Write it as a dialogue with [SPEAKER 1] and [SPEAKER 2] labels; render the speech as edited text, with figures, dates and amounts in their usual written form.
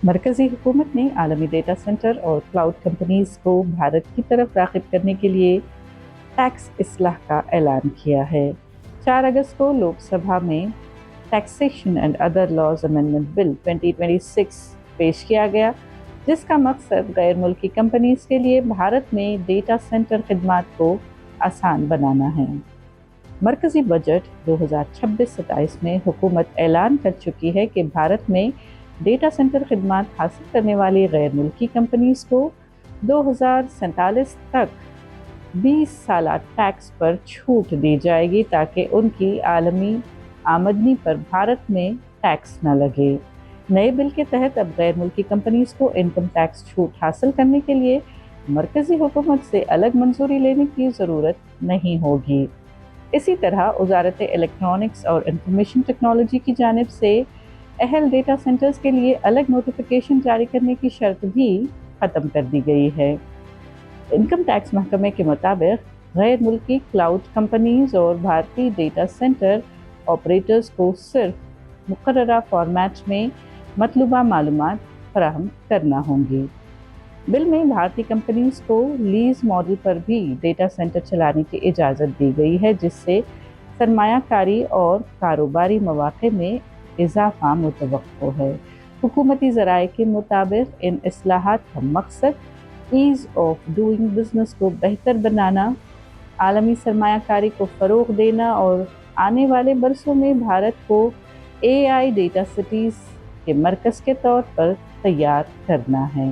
[SPEAKER 1] मरकज़ी हुकूमत ने आलमी डेटा सेंटर और क्लाउड कंपनीज को भारत की तरफ राग़िब करने के लिए टैक्स इस्लाह का ऐलान किया है। 4 अगस्त को लोकसभा में taxation and other laws amendment bill 2026 पेश किया गया, जिसका मकसद गैर मुल्की कंपनीज के लिए भारत में डेटा सेंटर खिदमात को आसान बनाना है। मरकज़ी बजट 2026-27 में हुकूमत ऐलान कर चुकी है कि भारत में डेटा सेंटर खिदमात हासिल करने वाली गैर मुल्की कंपनीज को 2047 तक 20 साला टैक्स पर छूट दी जाएगी ताकि उनकी आलमी आमदनी पर भारत में टैक्स न लगे। नए बिल के तहत अब गैर मुल्की कंपनीज को इनकम टैक्स छूट हासिल करने के लिए मरकज़ी हुकूमत से अलग मंजूरी लेने की ज़रूरत नहीं होगी। इसी तरह वज़ारत इलेक्ट्रॉनिक्स और इंफॉर्मेशन टेक्नोलॉजी की जानिब से अहल डेटा सेंटर्स के लिए अलग नोटिफिकेशन जारी करने की शर्त भी ख़त्म कर दी गई है। इनकम टैक्स महकमे के मुताबिक गैर मुल्की क्लाउड कंपनीज और भारतीय डेटा सेंटर ऑपरेटर्स को सिर्फ मुकर्ररा फॉर्मेट में मतलूबा मालूमात फराहम करना होंगी। बिल में भारतीय कंपनीज को लीज मॉडल पर भी डेटा सेंटर चलाने की इजाज़त दी गई है, जिससे सरमायाकारी और कारोबारी मौक़े में इजाफा मुतवक्को है। हुकूमती ज़राए के मुताबिक इन इस्लाहात का मकसद ईज़ ऑफ डूइंग बिजनेस को बेहतर बनाना, आलमी सरमायाकारी को फ़रोग़ देना और आने वाले बरसों में भारत को AI डेटा सिटीज़ के मरकज़ के तौर पर तैयार करना है।